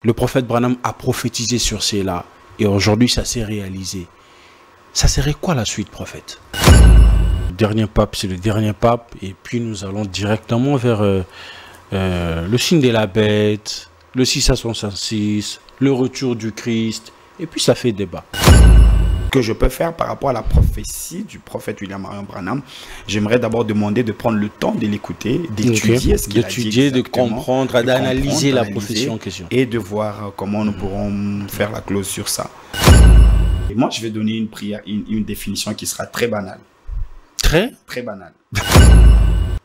Le prophète Branham a prophétisé sur cela et aujourd'hui ça s'est réalisé. Ça serait quoi la suite, prophète? Le dernier pape, c'est le dernier pape et puis nous allons directement vers le signe de la bête, le 666, le retour du Christ et puis ça fait débat. Que je peux faire par rapport à la prophétie du prophète William Marion Branham, j'aimerais d'abord demander de prendre le temps de l'écouter, d'étudier ce qu'il a dit exactement, de comprendre, d'analyser la prophétie en question. Et de voir comment nous pourrons faire la clause sur ça. Et moi, je vais donner une prière, une définition qui sera très banale. Très banale.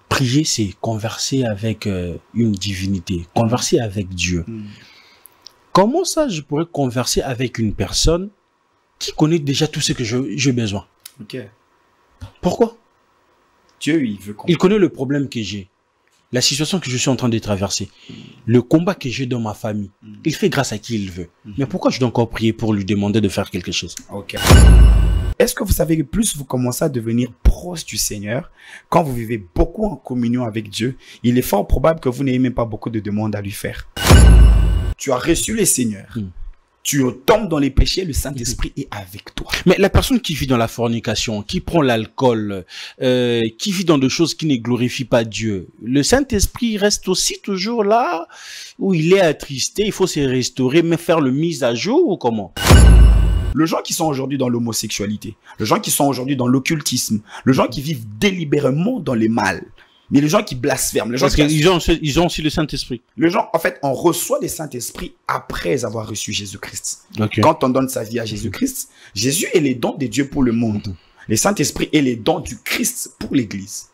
Prier, c'est converser avec une divinité, converser avec Dieu. Comment ça, je pourrais converser avec une personne qui connaît déjà tout ce que j'ai besoin? Ok. Pourquoi? Dieu, il veut comprendre. Il connaît le problème que j'ai, la situation que je suis en train de traverser, le combat que j'ai dans ma famille. Il fait grâce à qui il veut. Mais pourquoi je dois encore prier pour lui demander de faire quelque chose? Ok. Est-ce que vous savez que plus vous commencez à devenir proche du Seigneur, quand vous vivez beaucoup en communion avec Dieu, il est fort probable que vous n'ayez même pas beaucoup de demandes à lui faire. Tu as reçu le Seigneur. Tu tombes dans les péchés, le Saint-Esprit est avec toi. Mais la personne qui vit dans la fornication, qui prend l'alcool, qui vit dans des choses qui ne glorifient pas Dieu, le Saint-Esprit reste aussi toujours là où il est attristé, il faut se restaurer, mais faire le mise à jour ou comment? Les gens qui sont aujourd'hui dans l'homosexualité, les gens qui sont aujourd'hui dans l'occultisme, les gens qui vivent délibérément dans les mal, mais les gens qui blasphèment, les gens ils ont aussi le Saint-Esprit. Les gens, en fait, on reçoit le Saint-Esprit après avoir reçu Jésus-Christ. Okay. Quand on donne sa vie à Jésus-Christ, Jésus est les dons de Dieu pour le monde. Le Saint-Esprit est les dons du Christ pour l'Église.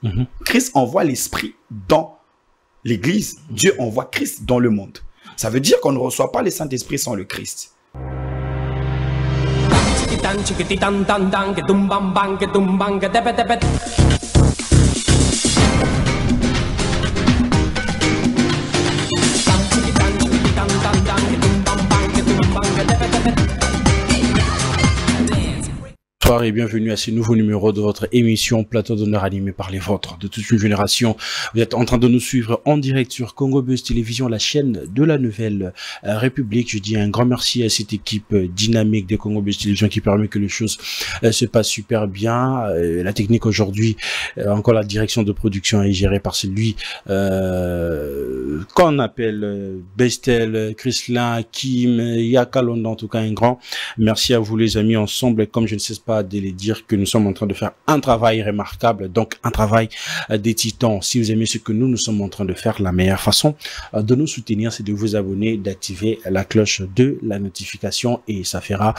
Christ envoie l'Esprit dans l'Église. Dieu envoie Christ dans le monde. Ça veut dire qu'on ne reçoit pas le Saint-Esprit sans le Christ. Bonsoir et bienvenue à ce nouveau numéro de votre émission Plateau d'honneur animé par les vôtres de toute une génération. Vous êtes en train de nous suivre en direct sur Congo Buzz Télévision, la chaîne de la Nouvelle République. Je dis un grand merci à cette équipe dynamique de Congo Buzz Télévision qui permet que les choses se passent super bien. La technique aujourd'hui, encore la direction de production est gérée par celui qu'on appelle Bestel, Chrislin, Kim, Yakalonda, en tout cas un grand merci à vous les amis ensemble. Comme je ne cesse pas de les dire que nous sommes en train de faire un travail remarquable, donc un travail des titans. Si vous aimez ce que nous sommes en train de faire, la meilleure façon de nous soutenir, c'est de vous abonner, d'activer la cloche de la notification et ça fera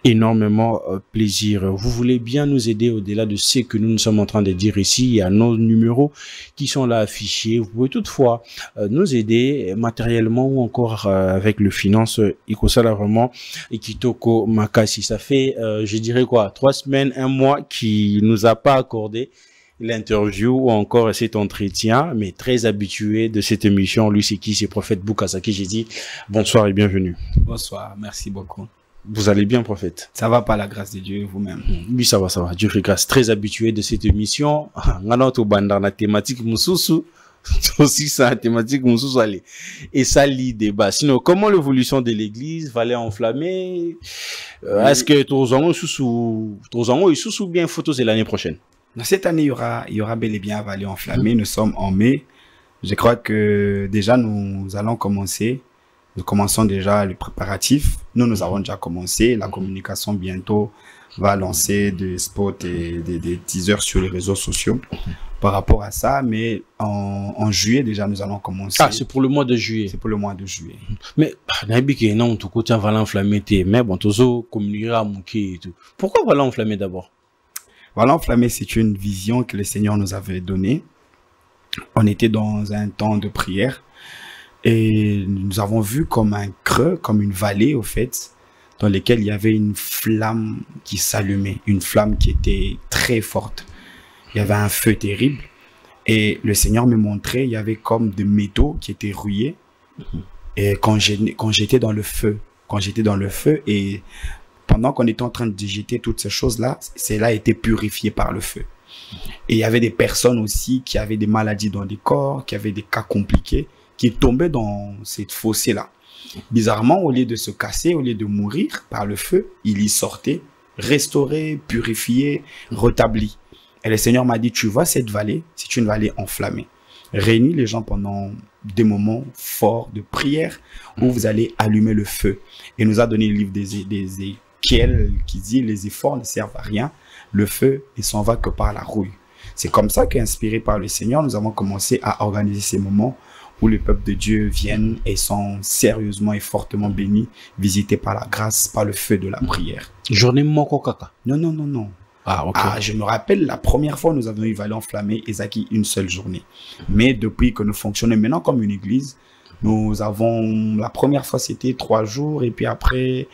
énormément plaisir. Vous voulez bien nous aider au-delà de ce que nous sommes en train de dire ici, il y a nos numéros qui sont là affichés. Vous pouvez toutefois nous aider matériellement ou encore avec le finance Ikosala vraiment et Kitoko Makasi. Ça fait, je dirais quoi, 3 semaines, 1 mois qui nous a pas accordé l'interview ou encore cet entretien, mais très habitué de cette émission. Lui, c'est qui? C'est Prophète Boukazaki. J'ai dit bonsoir et bienvenue. Bonsoir, merci beaucoup. Vous allez bien, Prophète? Ça va par la grâce de Dieu, vous-même? Oui, ça va, ça va. Dieu fait grâce. Très habitué de cette émission. Nganoto banda na thématique mususu. Aussi ça, thématique mususu allez. Et ça lit débat. Sinon, comment l'évolution de l'église va enflammer? Est-ce que Tozango sous bien photos c'est l'année prochaine? Cette année, il y aura bel et bien Vallée enflammée. Nous sommes en mai. Je crois que déjà nous allons commencer. Nous commençons déjà les préparatifs. Nous avons déjà commencé. La communication bientôt va lancer des spots et des teasers sur les réseaux sociaux par rapport à ça. Mais en juillet, déjà, nous allons commencer. Ah, c'est pour le mois de juillet. C'est pour le mois de juillet. Mais, non, tout côté, Vallée enflammée, mais bon, tout communiquera à Mouké et tout. Pourquoi Vallée enflammée d'abord? Vallée enflammée, c'est une vision que le Seigneur nous avait donnée. On était dans un temps de prière. Et nous avons vu comme un creux, comme une vallée au fait, dans laquelle il y avait une flamme qui s'allumait, une flamme qui était très forte. Il y avait un feu terrible et le Seigneur me montrait, il y avait comme des métaux qui étaient rouillés. Et quand j'étais dans le feu, et pendant qu'on était en train de jeter toutes ces choses-là, cela a été purifié par le feu. Et il y avait des personnes aussi qui avaient des maladies dans les corps, qui avaient des cas compliqués, qui tombaient dans cette fossée-là. Bizarrement, au lieu de se casser, au lieu de mourir par le feu, il y sortait, restauré, purifié, rétabli. Et le Seigneur m'a dit, tu vois cette vallée, c'est une vallée enflammée. Réunis les gens pendant des moments forts de prière où vous allez allumer le feu. Et nous a donné le livre d'Ézéchiel qui dit, les efforts ne servent à rien, le feu ne s'en va que par la rouille. C'est comme ça qu'inspiré par le Seigneur, nous avons commencé à organiser ces moments où le peuple de Dieu viennent et sont sérieusement et fortement bénis, visités par la grâce, par le feu de la prière. Journée Moko Kaka. Non, non, non, non. Ah, ok. Ah, je me rappelle la première fois nous avons eu Vallée Enflammée et Zaki une seule journée. Mais depuis que nous fonctionnons maintenant comme une église, nous avons, la première fois c'était 3 jours et puis après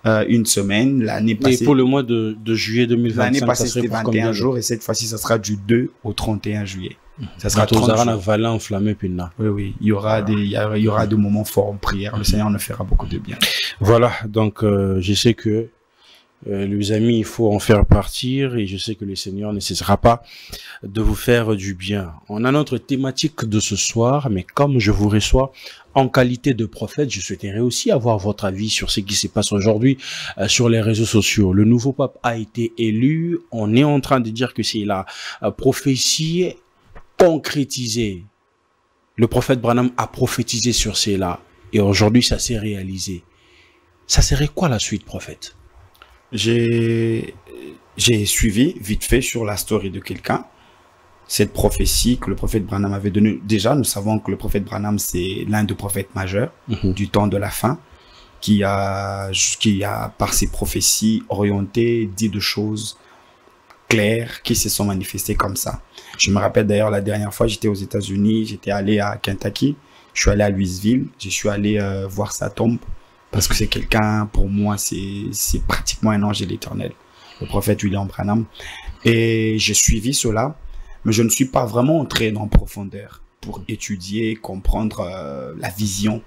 une semaine. L'année passée. Et pour le mois de juillet 2025, l'année passée ça serait c'était 21 jours et cette fois-ci ça sera du 2 au 31 juillet. Ça sera 30 jours. Vallée Enflammée puis là. Oui, oui. Il y aura des moments forts en prière. Le Seigneur nous fera beaucoup de bien. Voilà. Donc, je sais que les amis, il faut en faire partir et je sais que le Seigneur ne cessera pas de vous faire du bien. On a notre thématique de ce soir, mais comme je vous reçois en qualité de prophète, je souhaiterais aussi avoir votre avis sur ce qui se passe aujourd'hui sur les réseaux sociaux. Le nouveau pape a été élu. On est en train de dire que c'est la prophétie concrétisée. Le prophète Branham a prophétisé sur cela et aujourd'hui ça s'est réalisé. Ça serait quoi la suite, prophète? J'ai suivi vite fait sur la story de quelqu'un cette prophétie que le prophète Branham avait donnée. Déjà, nous savons que le prophète Branham, c'est l'un des prophètes majeurs du temps de la fin, qui a, par ses prophéties orientées, dit de choses claires qui se sont manifestées comme ça. Je me rappelle d'ailleurs la dernière fois, j'étais aux États-Unis, j'étais allé à Kentucky, je suis allé à Louisville, je suis allé voir sa tombe. Parce que c'est quelqu'un, pour moi, c'est pratiquement un ange de l'Éternel, le prophète William Branham. Et j'ai suivi cela, mais je ne suis pas vraiment entré en profondeur pour étudier, comprendre la vision,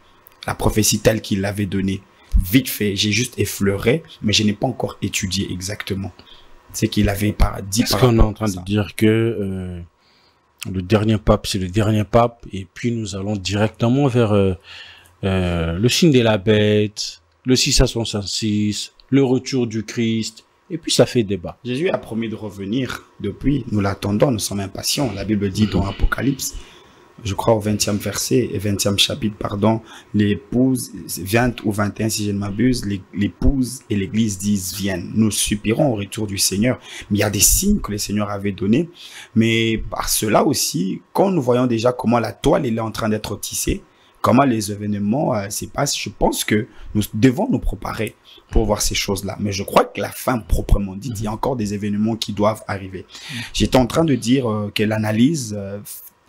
la prophétie telle qu'il l'avait donnée. Vite fait, j'ai juste effleuré, mais je n'ai pas encore étudié exactement ce qu'il avait dit. Est-ce qu'on est en train de dire que le dernier pape, c'est le dernier pape, et puis nous allons directement vers... le signe de la bête, le 666, le retour du Christ, et puis ça fait débat. Jésus a promis de revenir depuis, nous l'attendons, nous sommes impatients. La Bible dit dans Apocalypse, je crois au 20e verset et 20e chapitre, pardon, l'épouse, 20 ou 21 si je ne m'abuse, l'épouse et l'église disent viennent. Nous soupirons au retour du Seigneur, mais il y a des signes que le Seigneur avait donnés, mais par cela aussi, quand nous voyons déjà comment la toile est en train d'être tissée, comment les événements se passent, je pense que nous devons nous préparer pour voir ces choses-là. Mais je crois que la fin proprement dite, il y a encore des événements qui doivent arriver. J'étais en train de dire que l'analyse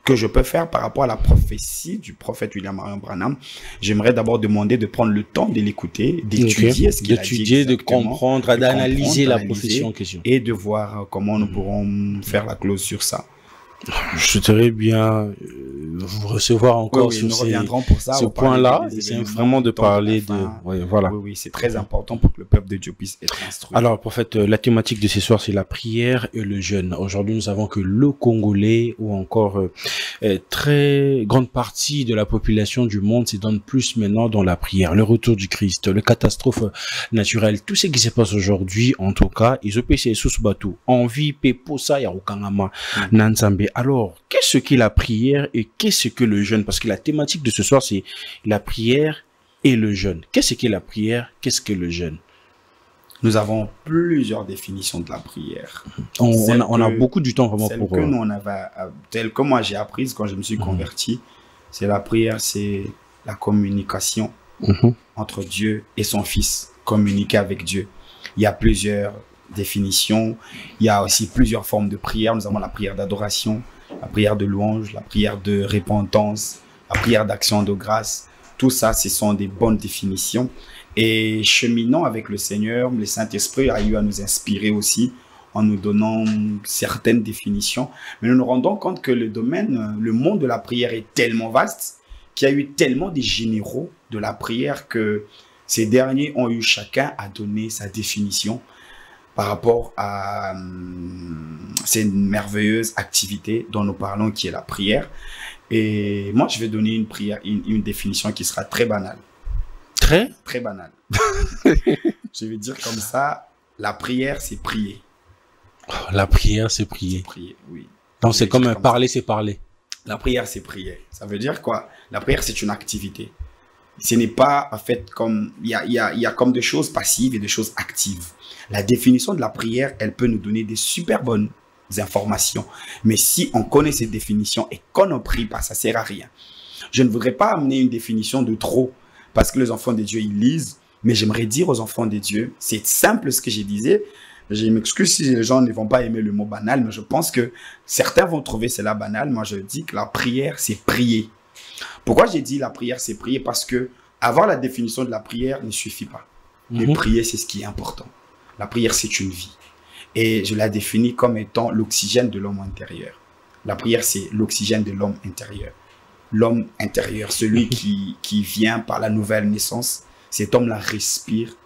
que je peux faire par rapport à la prophétie du prophète William Marion Branham, j'aimerais d'abord demander de prendre le temps de l'écouter, d'étudier ce qu'il a dit exactement, de comprendre, d'analyser la prophétie en question. Et de voir comment nous pourrons faire la clause sur ça. Je souhaiterais bien vous recevoir encore sur ce point-là. C'est vraiment de parler de... voilà. Oui, c'est très important pour que le peuple de Dieu puisse être instruit. Alors, prophète, la thématique de ce soir, c'est la prière et le jeûne. Aujourd'hui, nous savons que le Congolais ou encore très grande partie de la population du monde se donne plus maintenant dans la prière. Le retour du Christ, le catastrophe naturelle, tout ce qui se passe aujourd'hui, en tout cas, ils ont payé sous bateau. Envie, peposa, yarukangama, nansambe. Alors, qu'est-ce que la prière et qu'est-ce que le jeûne? Parce que la thématique de ce soir, c'est la prière et le jeûne. Qu'est-ce que la prière? Qu'est-ce que le jeûne? Nous avons plusieurs définitions de la prière. On a beaucoup du temps vraiment pour... Telle que moi j'ai apprise quand je me suis converti, c'est la prière, c'est la communication entre Dieu et son Fils, communiquer avec Dieu. Il y a plusieurs définition. Il y a aussi plusieurs formes de prière. Nous avons la prière d'adoration, la prière de louange, la prière de repentance, la prière d'action de grâce. Tout ça, ce sont des bonnes définitions. Et cheminant avec le Seigneur, le Saint-Esprit a eu à nous inspirer aussi en nous donnant certaines définitions. Mais nous nous rendons compte que le monde de la prière est tellement vaste qu'il y a eu tellement de généraux de la prière que ces derniers ont eu chacun à donner sa définition par rapport à cette merveilleuse activité dont nous parlons, qui est la prière. Et moi, je vais donner une définition qui sera très banale. Très banal. Je vais dire comme ça, la prière, c'est prier. Oh, la prière, c'est prier. Prier, oui. Donc, c'est comme un parler, c'est parler. La prière, c'est prier. Ça veut dire quoi? La prière, c'est une activité. Ce n'est pas, en fait, comme... Il y a comme des choses passives et des choses actives. La définition de la prière, elle peut nous donner des super bonnes informations. Mais si on connaît cette définition et qu'on ne prie pas, ça ne sert à rien. Je ne voudrais pas amener une définition de trop, parce que les enfants de Dieu, ils lisent. Mais j'aimerais dire aux enfants de Dieu, c'est simple ce que je disais. Je m'excuse si les gens ne vont pas aimer le mot banal, mais je pense que certains vont trouver cela banal. Moi, je dis que la prière, c'est prier. Pourquoi j'ai dit la prière, c'est prier? Parce que avoir la définition de la prière ne suffit pas. Mais prier, c'est ce qui est important. La prière, c'est une vie. Et je la définis comme étant l'oxygène de l'homme intérieur. La prière, c'est l'oxygène de l'homme intérieur. L'homme intérieur, celui qui vient par la nouvelle naissance, cet homme-là respire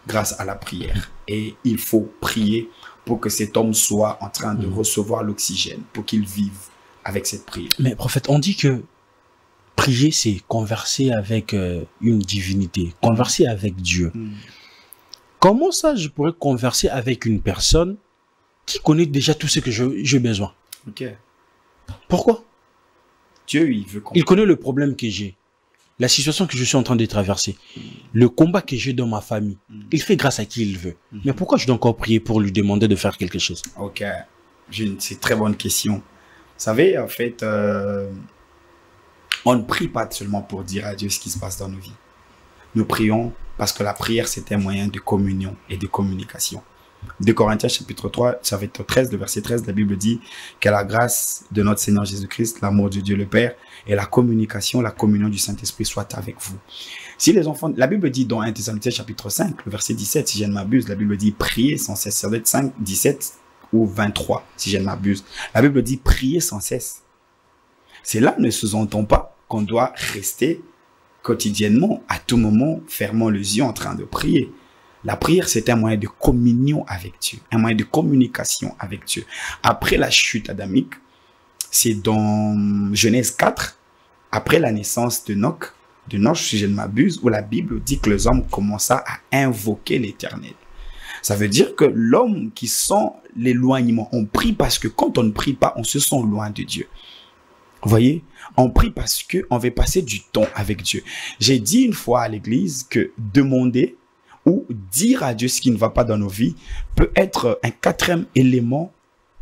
grâce à la prière. Et il faut prier pour que cet homme soit en train de recevoir l'oxygène, pour qu'il vive avec cette prière. Mais prophète, on dit que prier, c'est converser avec une divinité, converser avec Dieu. Comment ça, je pourrais converser avec une personne qui connaît déjà tout ce que j'ai besoin? Ok. Pourquoi? Dieu, il veut Il connaît le problème que j'ai, la situation que je suis en train de traverser, le combat que j'ai dans ma famille. Il fait grâce à qui il veut. Mais pourquoi je dois encore prier pour lui demander de faire quelque chose? Ok, c'est une très bonne question. Vous savez, en fait, on ne prie pas seulement pour dire à Dieu ce qui se passe dans nos vies. Nous prions parce que la prière, c'est un moyen de communion et de communication. 2 Corinthiens chapitre 3, chapitre 13, le verset 13, la Bible dit que la grâce de notre Seigneur Jésus-Christ, l'amour de Dieu le Père et la communication, la communion du Saint-Esprit soient avec vous. Si les enfants, la Bible dit dans 1 Thessaloniciens chapitre 5, le verset 17, si je ne m'abuse, la Bible dit prier sans cesse. Ça doit être 5, 17 ou 23, si je ne m'abuse. La Bible dit prier sans cesse. C'est là, ne sous-entend pas qu'on doit rester quotidiennement, à tout moment, fermant les yeux en train de prier. La prière, c'est un moyen de communion avec Dieu, un moyen de communication avec Dieu. Après la chute adamique, c'est dans Genèse 4, après la naissance de Noch, si je ne m'abuse, où la Bible dit que les hommes commença à invoquer l'Éternel. Ça veut dire que l'homme qui sent l'éloignement, on prie parce que quand on ne prie pas, on se sent loin de Dieu. Vous voyez, on prie parce qu'on veut passer du temps avec Dieu. J'ai dit une fois à l'église que demander ou dire à Dieu ce qui ne va pas dans nos vies peut être un quatrième élément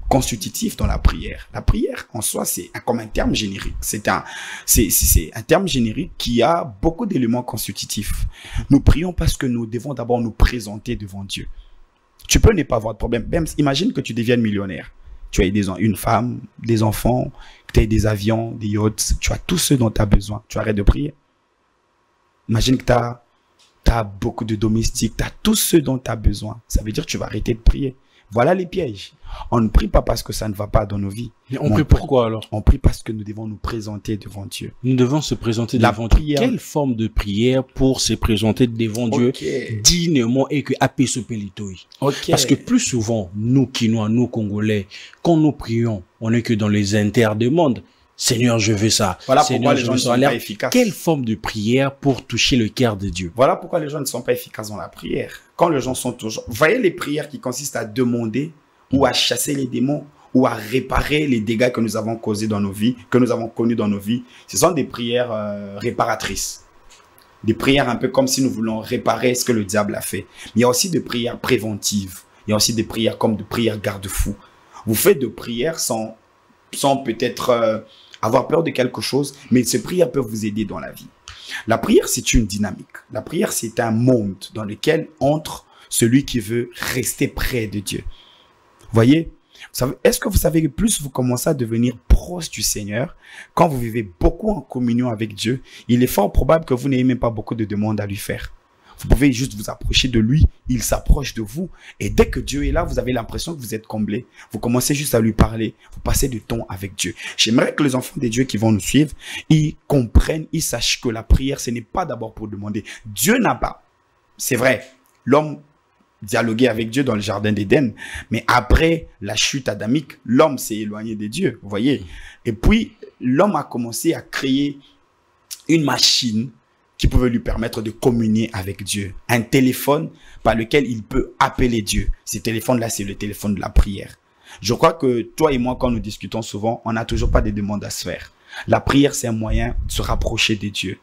constitutif dans la prière. La prière, en soi, c'est comme un terme générique. C'est un terme générique qui a beaucoup d'éléments constitutifs. Nous prions parce que nous devons d'abord nous présenter devant Dieu. Tu peux ne pas avoir de problème. Même, imagine que tu deviennes millionnaire. Tu as une femme, des enfants, tu as des avions, des yachts. Tu as tout ce dont tu as besoin. Tu arrêtes de prier. Imagine que tu as beaucoup de domestiques, tu as tout ce dont tu as besoin. Ça veut dire que tu vas arrêter de prier. Voilà les pièges. On ne prie pas parce que ça ne va pas dans nos vies. Mais on prie pourquoi alors? On prie parce que nous devons nous présenter devant Dieu. Nous devons se présenter devant Dieu. Quelle forme de prière pour se présenter devant Dieu dignement et que apaise pelitoi? Parce que plus souvent, nous Quinois, nous Congolais, quand nous prions, on n'est que dans les interdemandes. Seigneur, je veux ça. Voilà Seigneur, pourquoi les gens ne sont pas efficaces. Quelle forme de prière pour toucher le cœur de Dieu? Voilà pourquoi les gens ne sont pas efficaces dans la prière. Quand les gens sont toujours... Vous voyez les prières qui consistent à demander ou à chasser les démons ou à réparer les dégâts que nous avons causés dans nos vies, que nous avons connus dans nos vies. Ce sont des prières réparatrices. Des prières un peu comme si nous voulons réparer ce que le diable a fait. Mais il y a aussi des prières préventives. Il y a aussi des prières comme des prières garde-fous. Vous faites des prières sans peut-être... avoir peur de quelque chose, mais ces prières peuvent vous aider dans la vie. La prière, c'est une dynamique. La prière, c'est un monde dans lequel entre celui qui veut rester près de Dieu. Vous voyez, est-ce que vous savez que plus vous commencez à devenir proche du Seigneur, quand vous vivez beaucoup en communion avec Dieu, il est fort probable que vous n'ayez même pas beaucoup de demandes à lui faire. Vous pouvez juste vous approcher de lui, il s'approche de vous. Et dès que Dieu est là, vous avez l'impression que vous êtes comblé. Vous commencez juste à lui parler, vous passez du temps avec Dieu. J'aimerais que les enfants de Dieu qui vont nous suivre, ils comprennent, ils sachent que la prière, ce n'est pas d'abord pour demander. Dieu n'a pas. C'est vrai, l'homme dialoguait avec Dieu dans le jardin d'Éden. Mais après la chute adamique, l'homme s'est éloigné de Dieu, vous voyez. Et puis, l'homme a commencé à créer une machine qui pouvait lui permettre de communier avec Dieu. Un téléphone par lequel il peut appeler Dieu. Ce téléphone-là, c'est le téléphone de la prière. Je crois que toi et moi, quand nous discutons souvent, on n'a toujours pas de demandes à se faire. La prière, c'est un moyen de se rapprocher de Dieu.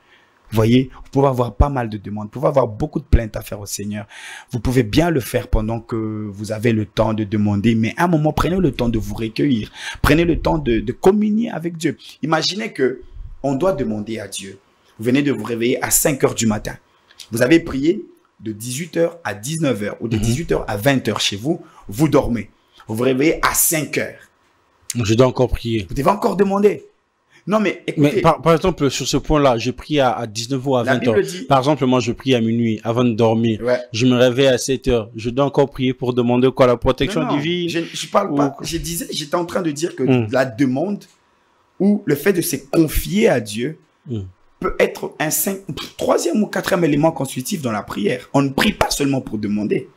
Vous voyez, vous pouvez avoir pas mal de demandes, vous pouvez avoir beaucoup de plaintes à faire au Seigneur. Vous pouvez bien le faire pendant que vous avez le temps de demander, mais à un moment, prenez le temps de vous recueillir. Prenez le temps de communier avec Dieu. Imaginez que on doit demander à Dieu. Vous venez de vous réveiller à 5 heures du matin. Vous avez prié de 18 heures à 19 heures ou de 18 heures à 20 heures chez vous. Vous dormez. Vous vous réveillez à 5 heures. Je dois encore prier. Vous devez encore demander. Non, mais écoutez. Mais par exemple, sur ce point-là, je prie à 19 ou à 20 heures. Par exemple, moi, je prie à minuit avant de dormir. Ouais. Je me réveille à 7 heures. Je dois encore prier pour demander quoi? La protection divine? Je parle pas. J'étais en train de dire que la demande ou le fait de se confier à Dieu peut être un troisième ou quatrième élément constitutif dans la prière. On ne prie pas seulement pour demander.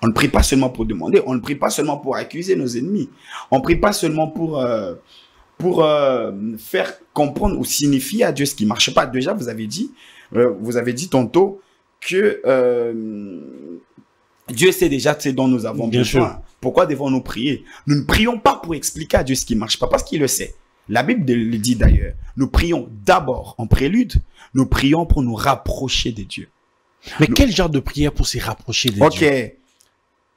On ne prie pas seulement pour demander. On ne prie pas seulement pour accuser nos ennemis. On ne prie pas seulement pour faire comprendre ou signifier à Dieu ce qui ne marche pas. Déjà, vous avez dit tantôt que Dieu sait déjà ce dont nous avons besoin. Pourquoi devons-nous prier? Nous ne prions pas pour expliquer à Dieu ce qui ne marche pas, parce qu'il le sait. La Bible le dit d'ailleurs. Nous prions d'abord en prélude, nous prions pour nous rapprocher de Dieu. Mais quel genre de prière pour se rapprocher de Dieu? Ok.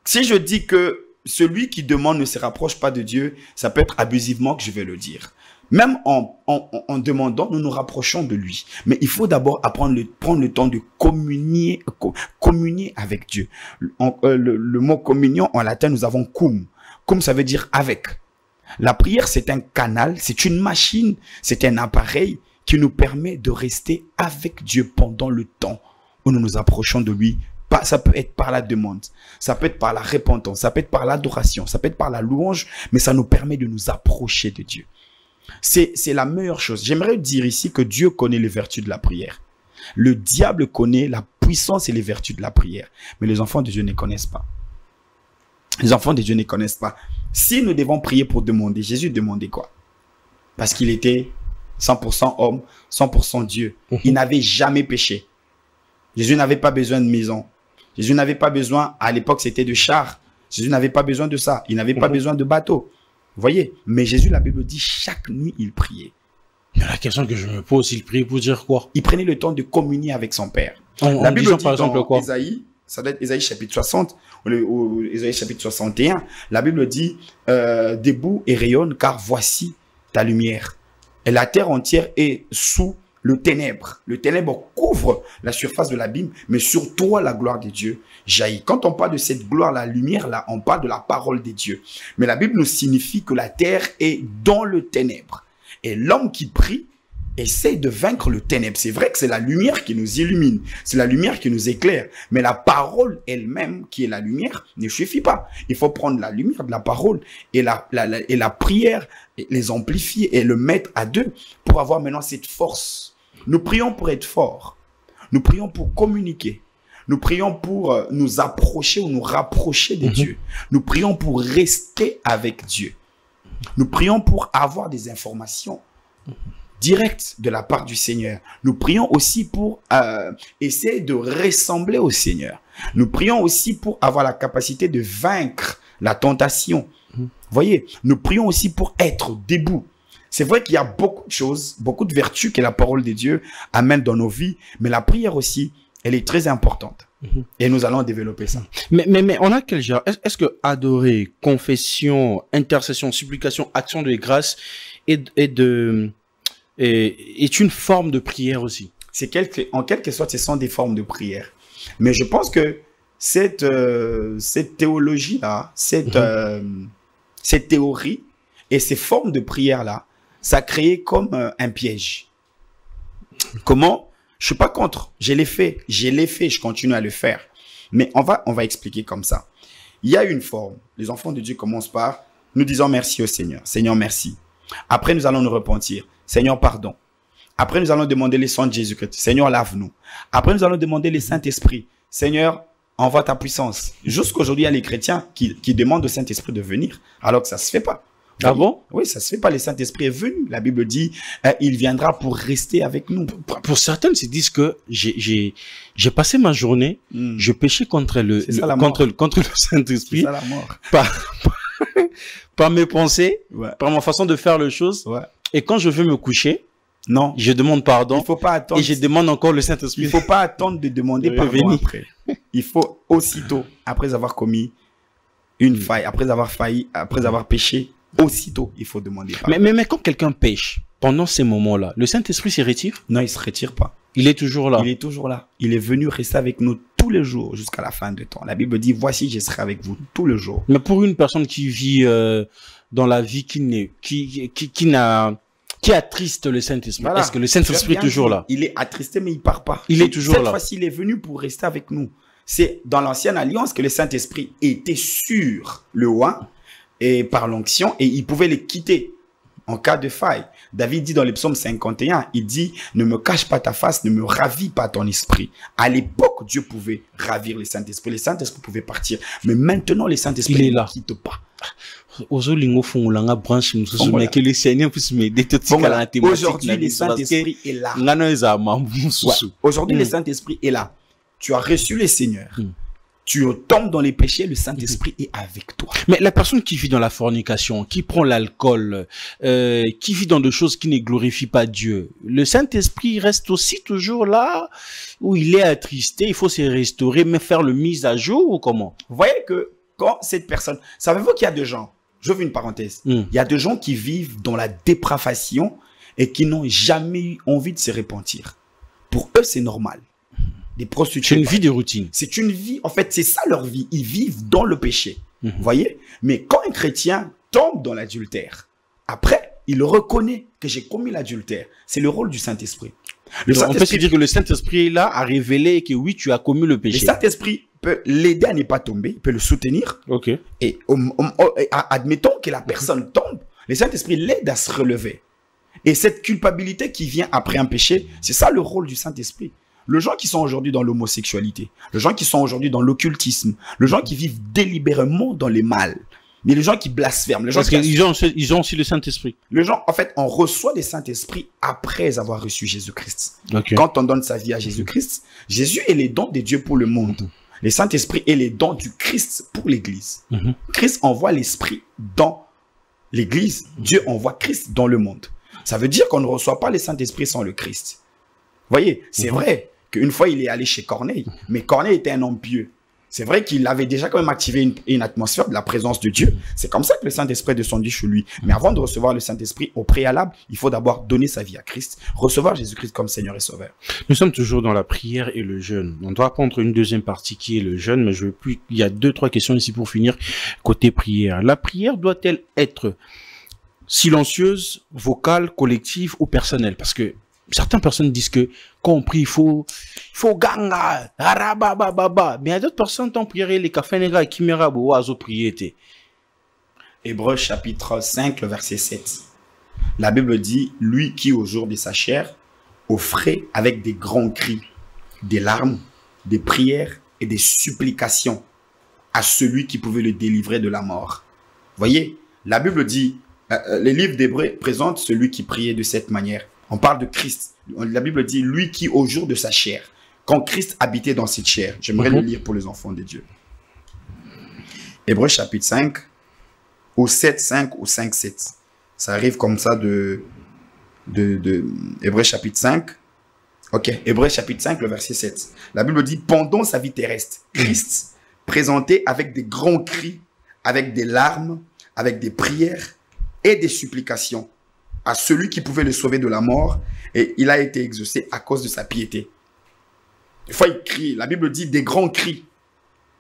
Si je dis que celui qui demande ne se rapproche pas de Dieu, ça peut être abusivement que je vais le dire. Même en demandant, nous nous rapprochons de lui. Mais il faut d'abord prendre le temps de communier avec Dieu. Le mot communion, en latin, nous avons cum. Cum, ça veut dire avec. La prière, c'est un canal, c'est une machine, c'est un appareil qui nous permet de rester avec Dieu pendant le temps où nous nous approchons de lui. Ça peut être par la demande, ça peut être par la repentance, ça peut être par l'adoration, ça peut être par la louange, mais ça nous permet de nous approcher de Dieu. C'est la meilleure chose. J'aimerais dire ici que Dieu connaît les vertus de la prière. Le diable connaît la puissance et les vertus de la prière, mais les enfants de Dieu ne connaissent pas. Les enfants de Dieu ne connaissent pas. Si nous devons prier pour demander, Jésus demandait quoi? Parce qu'il était 100% homme, 100% Dieu. Il n'avait jamais péché. Jésus n'avait pas besoin de maison. Jésus n'avait pas besoin, à l'époque c'était de chars. Jésus n'avait pas besoin de ça. Il n'avait pas besoin de bateau. Vous voyez? Mais Jésus, la Bible dit, chaque nuit il priait. Mais la question que je me pose, il priait pour dire quoi? Il prenait le temps de communier avec son Père. La Bible dit par exemple quoi? Ésaïe, ça doit être Ésaïe chapitre 60 ou Ésaïe chapitre 61. La Bible dit, debout et rayonne, car voici ta lumière. Et la terre entière est sous le ténèbre. Le ténèbre couvre la surface de l'abîme, mais sur toi, la gloire de Dieu jaillit. Quand on parle de cette gloire, la lumière, là, on parle de la parole de Dieu. Mais la Bible nous signifie que la terre est dans le ténèbre. Et l'homme qui prie essaie de vaincre le ténèbre. C'est vrai que c'est la lumière qui nous illumine, c'est la lumière qui nous éclaire. Mais la parole elle-même, qui est la lumière, ne suffit pas. Il faut prendre la lumière de la parole et la prière, et les amplifier et le mettre à deux pour avoir maintenant cette force. Nous prions pour être forts. Nous prions pour communiquer. Nous prions pour nous approcher ou nous rapprocher de Dieu. Nous prions pour rester avec Dieu. Nous prions pour avoir des informations directes de la part du Seigneur. Nous prions aussi pour essayer de ressembler au Seigneur. Nous prions aussi pour avoir la capacité de vaincre la tentation. Vous voyez, nous prions aussi pour être debout. C'est vrai qu'il y a beaucoup de choses, beaucoup de vertus que la parole de Dieu amène dans nos vies, mais la prière aussi, elle est très importante. Et nous allons développer ça. Mais on a quel genre? Est-ce que adorer, confession, intercession, supplication, action de grâce est une forme de prière aussi? En quelque sorte, ce sont des formes de prière. Mais je pense que cette théologie-là, cette théorie et ces formes de prière-là, ça a créé comme un piège. Comment? Je suis pas contre. Je l'ai fait, je continue à le faire. Mais on va expliquer comme ça. Il y a une forme. Les enfants de Dieu commencent par nous disons merci au Seigneur. Seigneur, merci. Après, nous allons nous repentir. Seigneur, pardon. Après, nous allons demander le sang de Jésus-Christ. Seigneur, lave-nous. Après, nous allons demander le Saint-Esprit. Seigneur, envoie ta puissance. Jusqu'aujourd'hui, il y a les chrétiens qui demandent au Saint-Esprit de venir, alors que ça ne se fait pas. Ah bon? Oui, ça se fait pas. Le Saint-Esprit est venu. La Bible dit, il viendra pour rester avec nous. Pour certains, ils se disent que j'ai passé ma journée, je péchais contre le Saint-Esprit. C'est ça la mort. Par mes pensées, Ouais. par ma façon de faire les choses. Ouais. Et quand je veux me coucher, Non. je demande pardon. Il faut pas attendre. Et je demande encore le Saint-Esprit. Il faut pas attendre de demander De pardon revenir. après. Il faut aussitôt, après avoir commis une faille, après avoir péché, aussitôt, il faut demander pardon. Mais quand quelqu'un pêche, pendant ces moments-là, le Saint-Esprit s'y retire? Non, il se retire pas. Il est toujours là. Il est toujours là. Il est venu rester avec nous tous les jours jusqu'à la fin du temps. La Bible dit, voici, je serai avec vous tous les jours. Mais pour une personne qui vit dans la vie qui attriste le Saint-Esprit, Voilà. est-ce que le Saint-Esprit est toujours là? Il est attristé, mais il part pas. Il est toujours là. Cette fois-ci, il est venu pour rester avec nous. C'est dans l'ancienne alliance que le Saint-Esprit était sur le roi et par l'onction et il pouvait les quitter en cas de faille. David dit dans le psaume 51, il dit, ne me cache pas ta face, ne me ravis pas ton esprit. À l'époque, Dieu pouvait ravir le Saint-Esprit. Le Saint-Esprit pouvait partir. Mais maintenant, le Saint-Esprit Il est ne là. quitte pas. Aujourd'hui, le Seigneur puisse m'aider tout Bon, voilà. Aujourd'hui, le Saint-Esprit est là. Ouais. Aujourd'hui, le Saint-Esprit est là. Tu as reçu le Seigneur. Tu tombes dans les péchés, le Saint-Esprit est avec toi. Mais la personne qui vit dans la fornication, qui prend l'alcool, qui vit dans des choses qui ne glorifient pas Dieu, le Saint-Esprit reste aussi toujours là où il est attristé, il faut se restaurer, mais faire le mise à jour ou comment? Vous voyez que quand cette personne... Savez-vous qu'il y a des gens, je fais une parenthèse, il y a des gens qui vivent dans la dépravation et qui n'ont jamais eu envie de se repentir. Pour eux, c'est normal. Des prostituées. C'est une vie de routine. C'est une vie, en fait, c'est ça leur vie. Ils vivent dans le péché. Vous voyez? Mais quand un chrétien tombe dans l'adultère, après, il reconnaît que j'ai commis l'adultère. C'est le rôle du Saint-Esprit. On peut se dire que le Saint-Esprit est là à révéler que oui, tu as commis le péché. Le Saint-Esprit peut l'aider à ne pas tomber, il peut le soutenir. Ok. Et admettons que la personne tombe, le Saint-Esprit l'aide à se relever. Et cette culpabilité qui vient après un péché, c'est ça le rôle du Saint-Esprit. Les gens qui sont aujourd'hui dans l'homosexualité, les gens qui sont aujourd'hui dans l'occultisme, les gens qui vivent délibérément dans les mal, mais les gens qui blasphèment, les gens Parce qu'ils ont aussi le Saint-Esprit. Les gens, en fait, on reçoit le Saint-Esprit après avoir reçu Jésus-Christ. Okay. Quand on donne sa vie à Jésus-Christ, Jésus est les dons de Dieu pour le monde. Le Saint-Esprit est les dons du Christ pour l'Église. Christ envoie l'Esprit dans l'Église. Dieu envoie Christ dans le monde. Ça veut dire qu'on ne reçoit pas le Saint-Esprit sans le Christ. Vous voyez, c'est vrai qu'une fois, il est allé chez Corneille, mais Corneille était un homme pieux. C'est vrai qu'il avait déjà quand même activé une atmosphère de la présence de Dieu. C'est comme ça que le Saint-Esprit est descendu chez lui. Mais avant de recevoir le Saint-Esprit, au préalable, il faut d'abord donner sa vie à Christ, recevoir Jésus-Christ comme Seigneur et Sauveur. Nous sommes toujours dans la prière et le jeûne. On doit prendre une deuxième partie qui est le jeûne, mais je veux plus. Il y a 2-3 questions ici pour finir côté prière. La prière doit-elle être silencieuse, vocale, collective ou personnelle? Parce que certaines personnes disent que quand on prie, il faut ganga, arabababa. Mais il y a d'autres personnes qui ont prié les kafenega qui merabo oiseau prier. Hébreux chapitre 5, le verset 7. La Bible dit, lui qui au jour de sa chair offrait avec des grands cris, des larmes, des prières et des supplications à celui qui pouvait le délivrer de la mort. Voyez, la Bible dit, les livres d'Hébreux présentent celui qui priait de cette manière. On parle de Christ. La Bible dit, lui qui au jour de sa chair, quand Christ habitait dans cette chair. J'aimerais le lire pour les enfants de Dieu. Hébreux chapitre 5, au 7, 5 ou 5, 7. Ça arrive comme ça de Hébreux chapitre 5. Ok, Hébreux chapitre 5, le verset 7. La Bible dit, pendant sa vie terrestre, Christ présenté avec des grands cris, avec des larmes, avec des prières et des supplications à celui qui pouvait le sauver de la mort, et il a été exaucé à cause de sa piété. Des fois, il crie. La Bible dit des grands cris.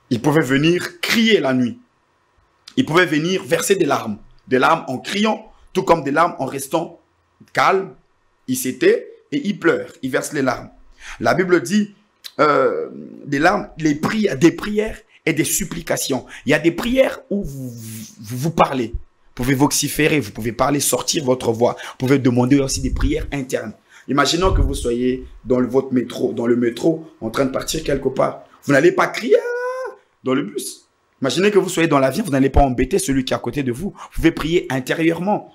Il pouvait venir crier la nuit. Il pouvait venir verser des larmes en criant, tout comme des larmes en restant calme. Il s'était et il pleure, il verse les larmes. La Bible dit des larmes, des prières et des supplications. Il y a des prières où vous parlez. Vous pouvez vociférer, vous pouvez parler, sortir votre voix. Vous pouvez demander aussi des prières internes. Imaginons que vous soyez dans le métro, en train de partir quelque part. Vous n'allez pas crier dans le bus. Imaginez que vous soyez dans l'avion, vous n'allez pas embêter celui qui est à côté de vous. Vous pouvez prier intérieurement.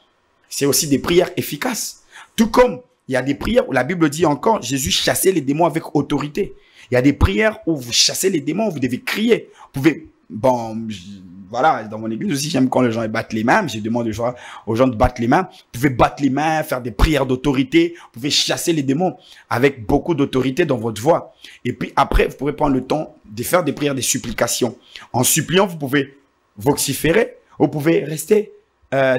C'est aussi des prières efficaces. Tout comme il y a des prières où la Bible dit encore, Jésus chassait les démons avec autorité. Il y a des prières où vous chassez les démons, vous devez crier. Vous pouvez, voilà, dans mon église aussi, j'aime quand les gens battent les mains. Je demande aux gens de battre les mains. Vous pouvez battre les mains, faire des prières d'autorité. Vous pouvez chasser les démons avec beaucoup d'autorité dans votre voix. Et puis après, vous pourrez prendre le temps de faire des prières, des supplications. En suppliant, vous pouvez vociférer. Vous pouvez rester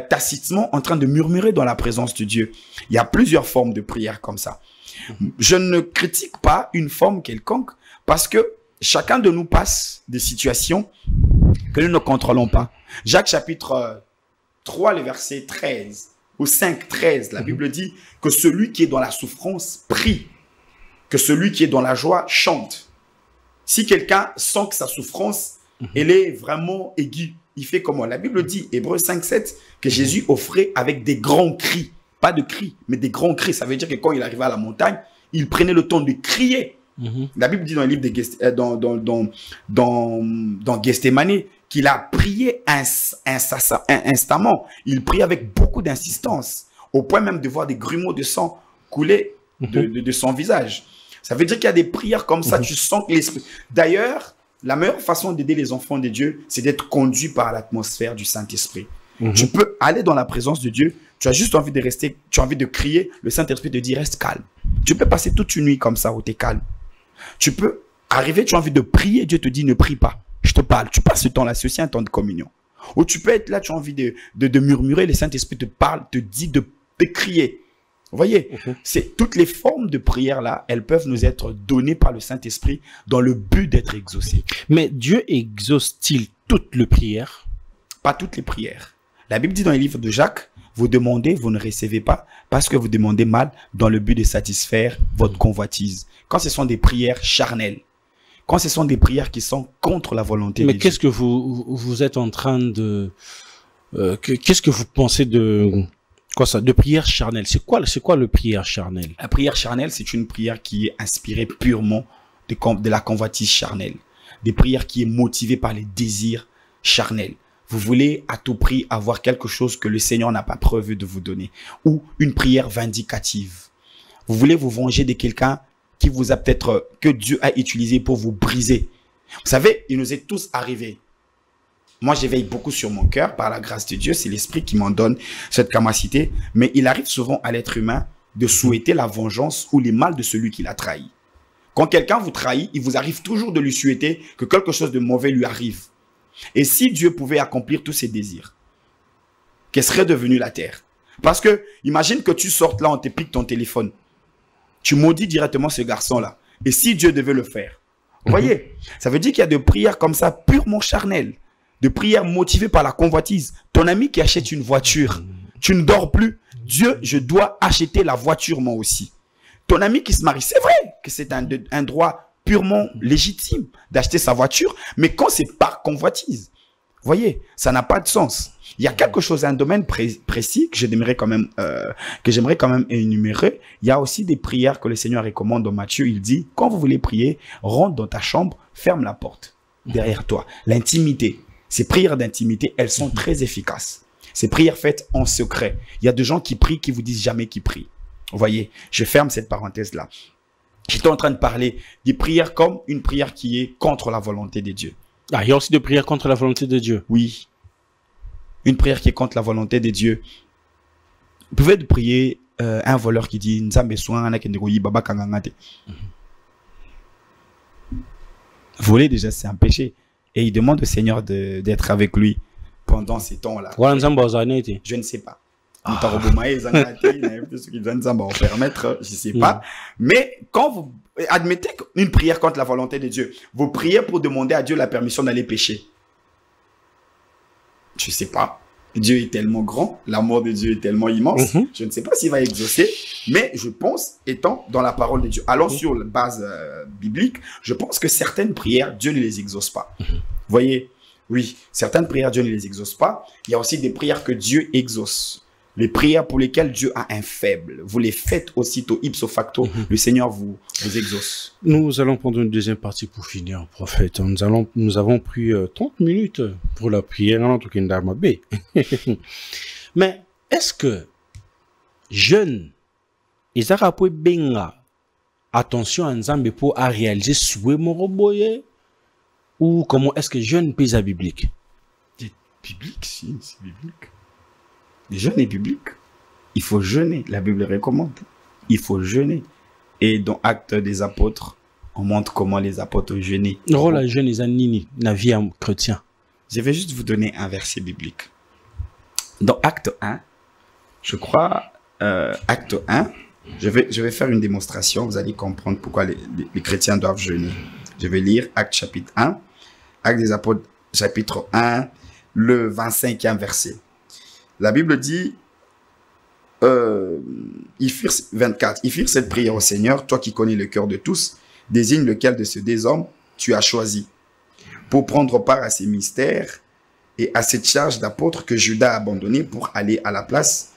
tacitement en train de murmurer dans la présence de Dieu. Il y a plusieurs formes de prière comme ça. Je ne critique pas une forme quelconque parce que chacun de nous passe des situations que nous ne contrôlons pas. Jacques chapitre 3, le verset 13 ou 5, 13, la Bible dit que celui qui est dans la souffrance prie, que celui qui est dans la joie chante. Si quelqu'un sent que sa souffrance, elle est vraiment aiguë, il fait comment? La Bible dit, Hébreux 5, 7, que Jésus offrait avec des grands cris. Pas de cris, mais des grands cris. Ça veut dire que quand il arrivait à la montagne, il prenait le temps de crier. La Bible dit dans le livre de dans Gethsémani qu'il a prié instamment. Il prie avec beaucoup d'insistance, au point même de voir des grumeaux de sang couler de son visage. Ça veut dire qu'il y a des prières comme ça, tu sens que l'esprit... D'ailleurs, la meilleure façon d'aider les enfants de Dieu, c'est d'être conduit par l'atmosphère du Saint-Esprit. Tu peux aller dans la présence de Dieu, tu as juste envie de rester, tu as envie de crier, le Saint-Esprit te dit reste calme. Tu peux passer toute une nuit comme ça où tu es calme. Tu peux arriver, tu as envie de prier, Dieu te dit ne prie pas, je te parle. Tu passes ce temps-là, c'est aussi un temps de communion. Ou tu peux être là, tu as envie de murmurer, le Saint-Esprit te parle, te dit de crier. Vous voyez, c'est toutes les formes de prière là, elles peuvent nous être données par le Saint-Esprit dans le but d'être exaucées. Mais Dieu exauce-t-il toutes les prières? Pas toutes les prières. La Bible dit dans les livres de Jacques, vous demandez, vous ne recevez pas parce que vous demandez mal dans le but de satisfaire votre convoitise. Quand ce sont des prières charnelles, quand ce sont des prières qui sont contre la volonté de Dieu. Mais qu'est-ce que vous êtes en train de... qu'est-ce que vous pensez de... Quoi ça? De prière charnelle. C'est quoi le prière charnelle? La prière charnelle, c'est une prière qui est inspirée purement de la convoitise charnelle. Des prières qui est motivée par les désirs charnels. Vous voulez à tout prix avoir quelque chose que le Seigneur n'a pas prévu de vous donner. Ou une prière vindicative. Vous voulez vous venger de quelqu'un qui vous a peut-être, que Dieu a utilisé pour vous briser. Vous savez, il nous est tous arrivé. Moi, j'éveille beaucoup sur mon cœur par la grâce de Dieu. C'est l'Esprit qui m'en donne cette capacité. Mais il arrive souvent à l'être humain de souhaiter la vengeance ou les mal de celui qui l'a trahi. Quand quelqu'un vous trahit, il vous arrive toujours de lui souhaiter que quelque chose de mauvais lui arrive. Et si Dieu pouvait accomplir tous ses désirs, qu'elle serait devenue la terre? Parce que, imagine que tu sortes là, on te pique ton téléphone. Tu maudis directement ce garçon-là. Et si Dieu devait le faire? Vous voyez? Ça veut dire qu'il y a des prières comme ça, purement charnelles. De prières motivées par la convoitise. Ton ami qui achète une voiture, tu ne dors plus. Dieu, je dois acheter la voiture moi aussi. Ton ami qui se marie, c'est vrai que c'est un droit purement légitime d'acheter sa voiture, mais quand c'est par convoitise, vous voyez, ça n'a pas de sens. Il y a quelque chose, un domaine précis que j'aimerais quand même énumérer. Il y a aussi des prières que le Seigneur recommande dans Matthieu. Il dit, quand vous voulez prier, rentre dans ta chambre, ferme la porte derrière toi. L'intimité, ces prières d'intimité, elles sont très efficaces. Ces prières faites en secret. Il y a des gens qui prient, qui vous disent jamais qu'ils prient. Vous voyez, je ferme cette parenthèse-là. J'étais en train de parler des prières comme une prière qui est contre la volonté de Dieu. Ah, il y a aussi des prières contre la volonté de Dieu. Oui. Une prière qui est contre la volonté de Dieu. Vous pouvez prier un voleur qui dit Nzambe soin baba kangangate. Voler déjà, c'est un péché. Et il demande au Seigneur d'être avec lui pendant ces temps-là. Je ne sais pas. Permettre, je sais pas. Mais quand vous admettez une prière contre la volonté de Dieu, vous priez pour demander à Dieu la permission d'aller pécher. Je sais pas. Dieu est tellement grand, l'amour de Dieu est tellement immense. Je ne sais pas s'il va exaucer, mais je pense, étant dans la parole de Dieu, allant sur la base biblique, je pense que certaines prières, Dieu ne les exauce pas. Vous voyez, oui, certaines prières, Dieu ne les exauce pas. Il y a aussi des prières que Dieu exauce. Les prières pour lesquelles Dieu a un faible, vous les faites aussitôt, ipso facto, le Seigneur vous exauce. Nous allons prendre une deuxième partie pour finir, prophète. Nous avons pris 30 minutes pour la prière. Mais est-ce que jeunes, ils ont benga attention à Nzambe pour réaliser souhait moroboye, ou comment est-ce que jeune paysan biblique? C'est biblique, si, c'est biblique. Le jeûne est biblique. Il faut jeûner. La Bible recommande. Il faut jeûner. Et dans Actes des Apôtres, on montre comment les apôtres jeûnaient. Le rôle à jeune est nini, la vie chrétien. Je vais juste vous donner un verset biblique. Dans Acte 1, je crois, Acte 1, je vais faire une démonstration. Vous allez comprendre pourquoi les chrétiens doivent jeûner. Je vais lire Acte chapitre 1, Acte des Apôtres chapitre 1, le 25e verset. La Bible dit, ils firent 24, ils firent cette prière au Seigneur, toi qui connais le cœur de tous, désigne lequel de ces deux hommes tu as choisi pour prendre part à ces mystères et à cette charge d'apôtre que Judas a abandonné pour aller à la place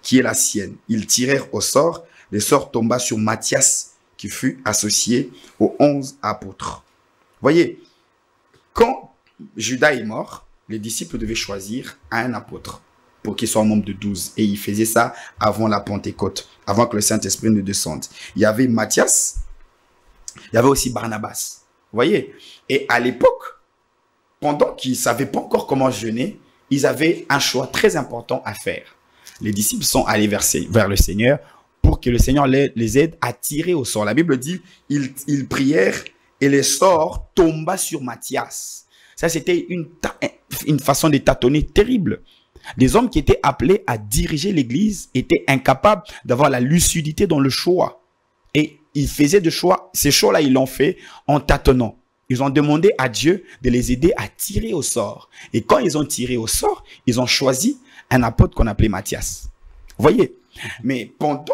qui est la sienne. Ils tirèrent au sort, le sort tomba sur Matthias qui fut associé aux 11 apôtres. Voyez, quand Judas est mort, les disciples devaient choisir un apôtre pour qu'il soit au nombre de 12. Et il faisait ça avant la Pentecôte, avant que le Saint-Esprit ne descende. Il y avait Matthias, il y avait aussi Barnabas. Vous voyez? Et à l'époque, pendant qu'ils ne savaient pas encore comment jeûner, ils avaient un choix très important à faire. Les disciples sont allés vers le Seigneur pour que le Seigneur les aide à tirer au sort. La Bible dit, ils prièrent et le sort tomba sur Matthias. Ça, c'était une façon de tâtonner terrible. Les hommes qui étaient appelés à diriger l'église étaient incapables d'avoir la lucidité dans le choix. Et ils faisaient des choix. Ces choix-là, ils l'ont fait en tâtonnant. Ils ont demandé à Dieu de les aider à tirer au sort. Et quand ils ont tiré au sort, ils ont choisi un apôtre qu'on appelait Matthias. Vous voyez? Mais quand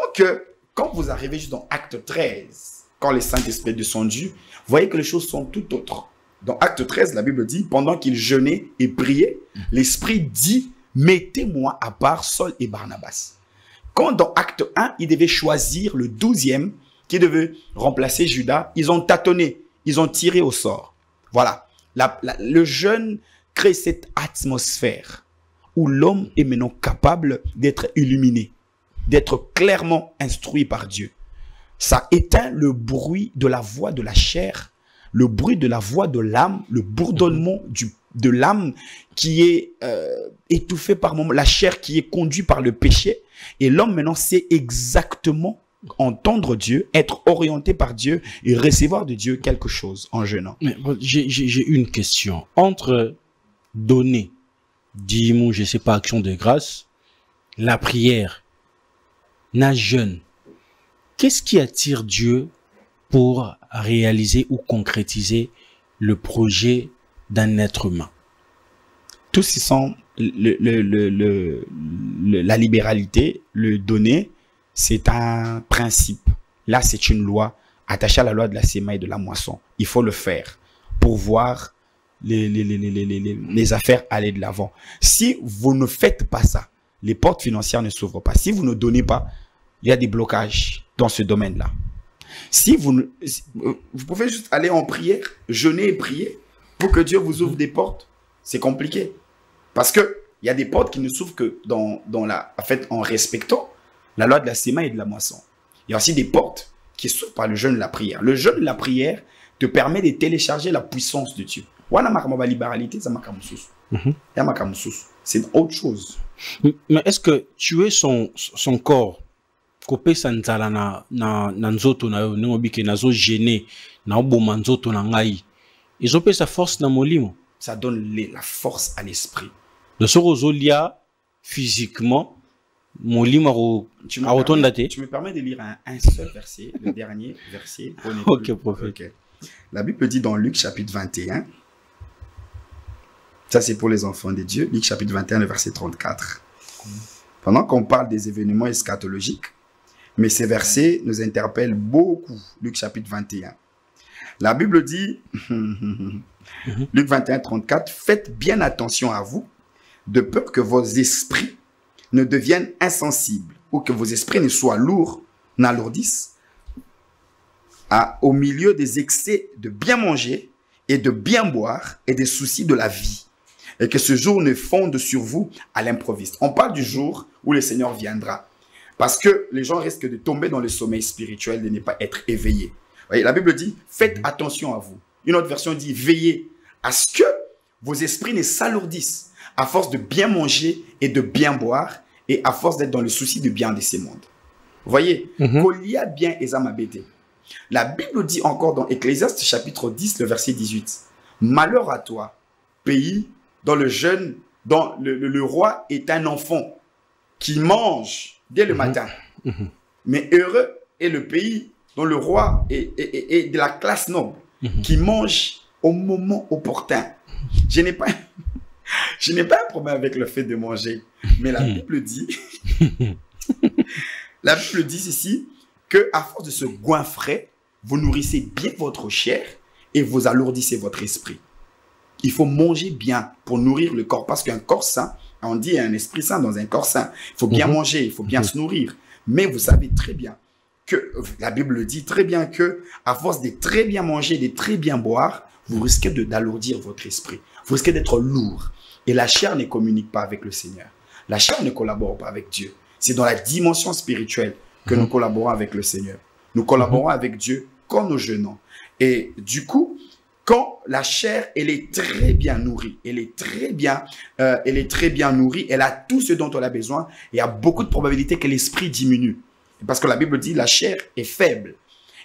vous arrivez juste dans Acte 13, quand le Saint-Esprit est descendu, vous voyez que les choses sont tout autres. Dans Acte 13, la Bible dit, pendant qu'ils jeûnaient et priaient, l'Esprit dit, mettez-moi à part Saul et Barnabas. Quand dans Acte 1, ils devaient choisir le 12e qui devait remplacer Judas, ils ont tâtonné, ils ont tiré au sort. Voilà. Le jeûne crée cette atmosphère où l'homme est maintenant capable d'être illuminé, d'être clairement instruit par Dieu. Ça éteint le bruit de la voix de la chair, le bruit de la voix de l'âme, le bourdonnement de l'âme qui est étouffé par moment, la chair qui est conduite par le péché. Et l'homme maintenant sait exactement entendre Dieu, être orienté par Dieu et recevoir de Dieu quelque chose en jeûnant. J'ai une question. Entre donner, dis-moi, je sais pas, action de grâce, la prière, la jeûne, qu'est-ce qui attire Dieu pour réaliser ou concrétiser le projet d'un être humain? Tous ce sont la libéralité, le donner, c'est un principe. Là, c'est une loi attachée à la loi de la séma et de la moisson. Il faut le faire pour voir les affaires aller de l'avant. Si vous ne faites pas ça, les portes financières ne s'ouvrent pas. Si vous ne donnez pas, il y a des blocages dans ce domaine-là. Si vous pouvez juste aller en prière, jeûner et prier pour que Dieu vous ouvre des portes. C'est compliqué. Parce que il y a des portes qui ne s'ouvrent que en respectant la loi de la séma et de la moisson. Il y a aussi des portes qui s'ouvrent par le jeûne et la prière. Le jeûne et la prière te permet de télécharger la puissance de Dieu. C'est autre chose. Mais est-ce que tuer son corps, couper sa nzala na nzoto na yo, nengobike nazo gêner, na oboma nzoto na ngai, ils ont sa force na molimo. Ça donne la force à l'esprit. De ce rosolia physiquement, molimo tu me permets de lire un seul verset, le dernier verset. Ok, prophète. Okay. La Bible dit dans Luc chapitre 21, ça c'est pour les enfants de Dieu, Luc chapitre 21, le verset 34. Pendant qu'on parle des événements eschatologiques, mais ces versets nous interpellent beaucoup, Luc chapitre 21. La Bible dit, Luc 21, 34, faites bien attention à vous, de peur que vos esprits ne deviennent insensibles ou que vos esprits ne soient lourds, n'alourdissent au milieu des excès de bien manger et de bien boire et des soucis de la vie. Et que ce jour ne fonde sur vous à l'improviste. On parle du jour où le Seigneur viendra. Parce que les gens risquent de tomber dans le sommeil spirituel, de ne pas être éveillés. Vous voyez, la Bible dit, faites attention à vous. Une autre version dit, veillez à ce que vos esprits ne s'alourdissent à force de bien manger et de bien boire et à force d'être dans le souci du bien de ces mondes. Vous voyez, Kolia bien ezamabete. La Bible dit encore dans Ecclésiaste chapitre 10, le verset 18. Malheur à toi, pays dont le roi est un enfant qui mange dès le matin. Mais heureux est le pays dont le roi est de la classe noble, qui mange au moment opportun. Je n'ai pas un problème avec le fait de manger, mais la Bible dit, la Bible dit ici que à force de se goinfrer, vous nourrissez bien votre chair et vous alourdissez votre esprit. Il faut manger bien pour nourrir le corps, parce qu'un corps sain, on dit un esprit sain dans un corps sain. Il faut bien manger, il faut bien se nourrir. Mais vous savez très bien que, la Bible dit très bien que, à force de très bien manger, de très bien boire, vous risquez d'alourdir votre esprit. Vous risquez d'être lourd. Et la chair ne communique pas avec le Seigneur. La chair ne collabore pas avec Dieu. C'est dans la dimension spirituelle que nous collaborons avec le Seigneur. Nous collaborons avec Dieu quand nous jeûnons. Et du coup, quand la chair, elle est très bien nourrie, elle est très bien nourrie, elle a tout ce dont elle a besoin, il y a beaucoup de probabilités que l'esprit diminue. Parce que la Bible dit la chair est faible.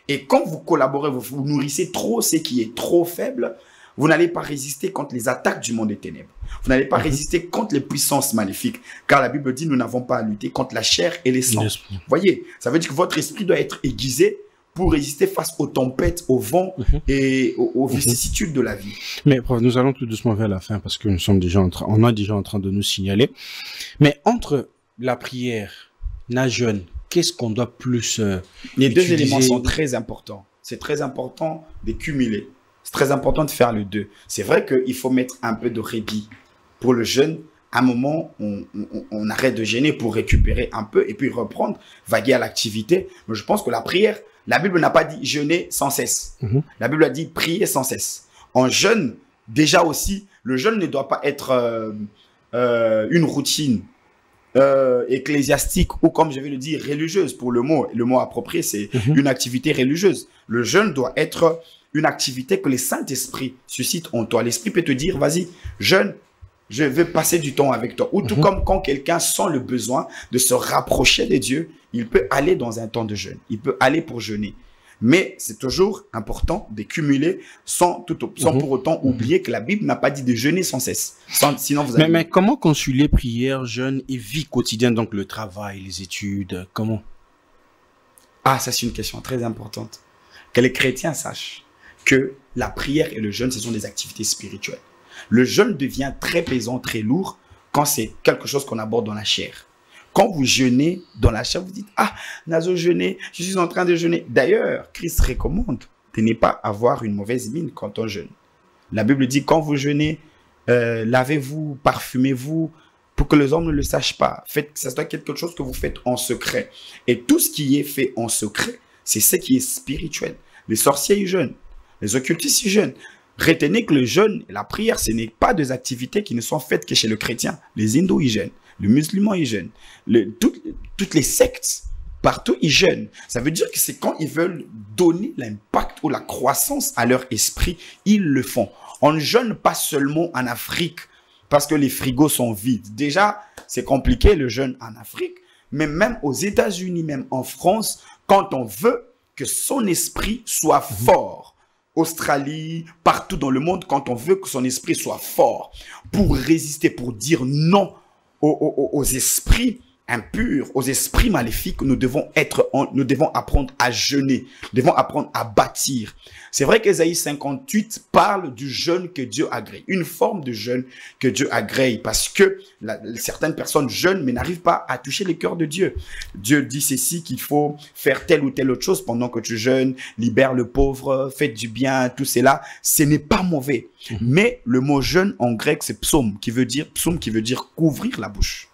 Et quand vous collaborez, vous nourrissez trop ce qui est trop faible, vous n'allez pas résister contre les attaques du monde des ténèbres. Vous n'allez pas résister contre les puissances maléfiques. Car la Bible dit, nous n'avons pas à lutter contre la chair et les sangs. Vous voyez, ça veut dire que votre esprit doit être aiguisé pour résister face aux tempêtes, aux vents et aux vicissitudes de la vie. Mais prof, nous allons tout doucement vers la fin parce que nous sommes déjà on est déjà en train de nous signaler. Mais entre la prière, la jeûne, qu'est-ce qu'on doit plus Les deux éléments sont très importants. C'est très important de cumuler. C'est très important de faire les deux. C'est vrai qu'il faut mettre un peu de répit pour le jeûne. À un moment, on arrête de jeûner pour récupérer un peu et puis reprendre, vaguer à l'activité. Mais je pense que la prière, la Bible n'a pas dit jeûner sans cesse. La Bible a dit prier sans cesse. En jeûne, déjà aussi, le jeûne ne doit pas être une routine ecclésiastique ou, comme je vais le dire, religieuse pour le mot approprié, c'est une activité religieuse. Le jeûne doit être une activité que le Saint-Esprit suscite en toi. L'Esprit peut te dire, vas-y, jeûne, je veux passer du temps avec toi. Ou tout comme quand quelqu'un sent le besoin de se rapprocher de Dieu, il peut aller dans un temps de jeûne. Il peut aller pour jeûner. Mais c'est toujours important de cumuler sans pour autant oublier que la Bible n'a pas dit de jeûner sans cesse. Sinon vous allez... Mais comment concilier prière, jeûne et vie quotidienne, donc le travail, les études, comment? Ah, ça c'est une question très importante. Que les chrétiens sachent que la prière et le jeûne, ce sont des activités spirituelles. Le jeûne devient très pesant, très lourd quand c'est quelque chose qu'on aborde dans la chair. Quand vous jeûnez dans la chair, vous dites « Ah, Nazo jeûner, je suis en train de jeûner. » D'ailleurs, Christ recommande de ne pas avoir une mauvaise mine quand on jeûne. La Bible dit « Quand vous jeûnez, lavez-vous, parfumez-vous, pour que les hommes ne le sachent pas. Faites que ça soit quelque chose que vous faites en secret. » Et tout ce qui est fait en secret, c'est ce qui est spirituel. Les sorciers, ils jeûnent. Les occultistes, ils jeûnent. Retenez que le jeûne et la prière, ce n'est pas des activités qui ne sont faites que chez le chrétien. Les hindous, ils jeûnent. Les musulmans, ils jeûnent. Toutes les sectes, partout, ils jeûnent. Ça veut dire que c'est quand ils veulent donner l'impact ou la croissance à leur esprit, ils le font. On ne jeûne pas seulement en Afrique parce que les frigos sont vides. Déjà, c'est compliqué le jeûne en Afrique, mais même aux États-Unis, même en France, quand on veut que son esprit soit fort, Australie, partout dans le monde, quand on veut que son esprit soit fort pour résister, pour dire non aux esprits impurs, aux esprits maléfiques, nous devons apprendre à jeûner, nous devons apprendre à bâtir. C'est vrai qu'Ésaïe 58 parle du jeûne que Dieu agrée, une forme de jeûne que Dieu agrée, parce que certaines personnes jeûnent mais n'arrivent pas à toucher les cœurs de Dieu. Dieu dit ceci, qu'il faut faire telle ou telle autre chose pendant que tu jeûnes, libère le pauvre, fais du bien, tout cela, ce n'est pas mauvais. Mais le mot jeûne en grec, c'est psaume qui veut dire couvrir la bouche.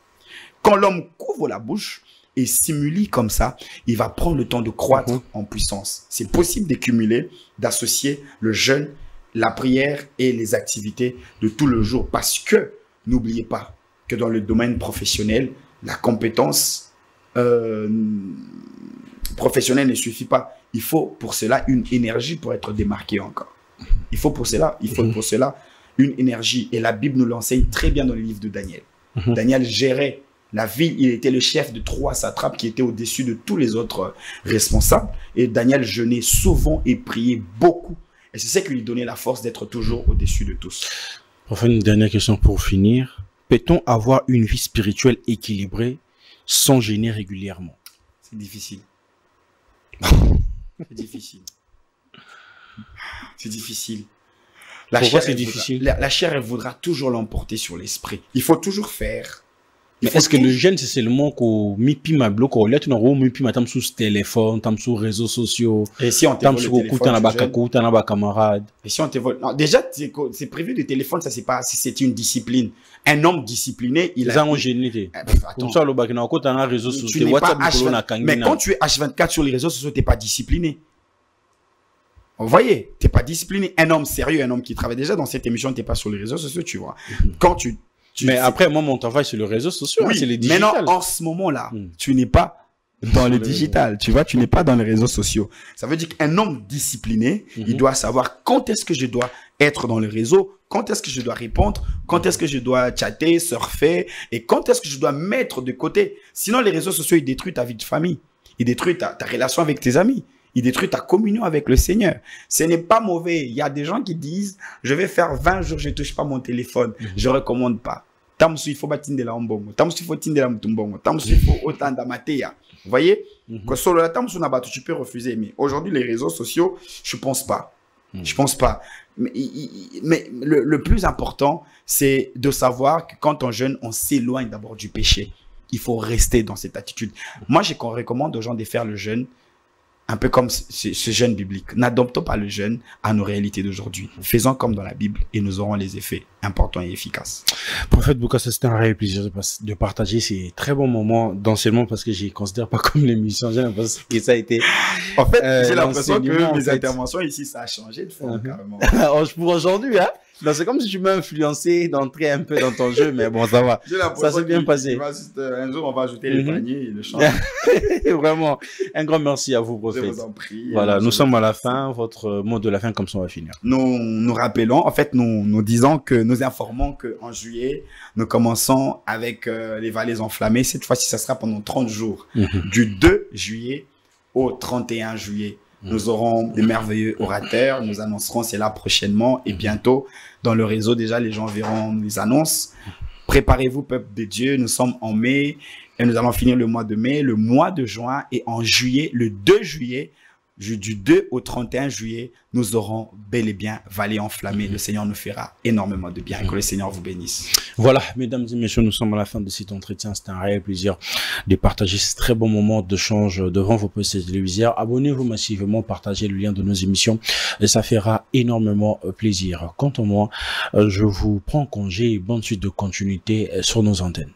Quand l'homme couvre la bouche et stimule comme ça, il va prendre le temps de croître en puissance. C'est possible d'accumuler, d'associer le jeûne, la prière et les activités de tout le jour. Parce que, n'oubliez pas que dans le domaine professionnel, la compétence professionnelle ne suffit pas. Il faut pour cela une énergie pour être démarqué encore. Il faut pour cela une énergie. Et la Bible nous l'enseigne très bien dans le livre de Daniel. Daniel gérait la ville, il était le chef de 3 satrapes qui étaient au-dessus de tous les autres responsables. Et Daniel jeûnait souvent et priait beaucoup. Et c'est ça qui lui donnait la force d'être toujours au-dessus de tous. Enfin, une dernière question pour finir. Peut-on avoir une vie spirituelle équilibrée sans gêner régulièrement? C'est difficile. C'est difficile. C'est difficile. Pourquoi c'est difficile? La chair, elle voudra toujours l'emporter sur l'esprit. Il faut toujours faire. Mais est-ce que le jeûne, c'est seulement qu'on mipi ma bloc, ou là, tu n'as pas mipi ma tam sur téléphone, tam sur réseaux sociaux, et si on tam sur camarade. Et si on te vole, non, déjà, c'est prévu de téléphone, ça c'est pas, c'est une discipline. Un homme discipliné, il a. Comme ça, le bac, on a un réseau social, WhatsApp, mais quand tu es H24 sur les réseaux sociaux, t'es pas discipliné. Vous voyez, t'es pas discipliné. Un homme sérieux, un homme qui travaille déjà dans cette émission, t'es pas sur les réseaux sociaux, tu vois. Quand mais après, moi, mon travail, c'est le réseau social, oui, c'est les digital. Maintenant, en ce moment-là, tu n'es pas dans le digital, tu vois, tu n'es pas dans les réseaux sociaux. Ça veut dire qu'un homme discipliné, il doit savoir quand est-ce que je dois être dans le réseau, quand est-ce que je dois répondre, quand est-ce que je dois chatter, surfer, et quand est-ce que je dois mettre de côté. Sinon, les réseaux sociaux, ils détruisent ta vie de famille. Ils détruisent ta relation avec tes amis. Ils détruisent ta communion avec le Seigneur. Ce n'est pas mauvais. Il y a des gens qui disent, je vais faire 20 jours, je ne touche pas mon téléphone. Je ne recommande pas. Tamsu, il faut battre de la mbongo. Tamsu, il faut tinde la mtumbongo. Tamsu, il faut autant d'amateya. Vous voyez? Quand sur le tamsu n'a pas, tu peux refuser. Mais aujourd'hui, les réseaux sociaux, je pense pas. Je pense pas. Mais le plus important, c'est de savoir que quand on jeûne, on s'éloigne d'abord du péché. Il faut rester dans cette attitude. Moi, je recommande aux gens de faire le jeûne un peu comme ce jeûne biblique. N'adoptons pas le jeûne à nos réalités d'aujourd'hui. Faisons comme dans la Bible et nous aurons les effets importants et efficaces. Prophète Bouka, c'était un réel plaisir de partager ces très bons moments d'enseignement parce que je ne les considère pas comme l'émission. J'ai l'impression que ça a été. En fait, j'ai l'impression que mes interventions ici, ça a changé de forme carrément. Pour aujourd'hui, hein? C'est comme si tu m'as influencé d'entrer un peu dans ton jeu, mais bon, ça va. Ça s'est bien passé. Un jour, on va ajouter les paniers et le chant. Vraiment. Un grand merci à vous, prophète. Je vous en prie. Voilà, nous sommes à la fin. Votre mot de la fin, comme ça, on va finir. Nous rappelons, en fait, nous disons que nous informons qu'en juillet, nous commençons avec les vallées enflammées. Cette fois-ci, ça sera pendant 30 jours. Du 2 juillet au 31 juillet. Nous aurons des merveilleux orateurs. Nous annoncerons cela prochainement et bientôt dans le réseau. Déjà, les gens verront les annonces. Préparez-vous, peuple de Dieu. Nous sommes en mai et nous allons finir le mois de mai, le mois de juin et en juillet, le 2 juillet, du 2 au 31 juillet, nous aurons bel et bien vallée enflammée. Le Seigneur nous fera énormément de bien. Que le Seigneur vous bénisse. Voilà, mesdames et messieurs, nous sommes à la fin de cet entretien. C'est un réel plaisir de partager ce très bon moment d'échange devant vos postes téléviseurs. Abonnez-vous massivement, partagez le lien de nos émissions et ça fera énormément plaisir. Quant à moi, je vous prends congé et bonne suite de continuité sur nos antennes.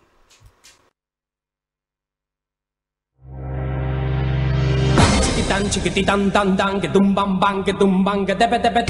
Chiquitán, chiquititán, tan, tan, que tumban, ban, que tumban, que tepe, tepe.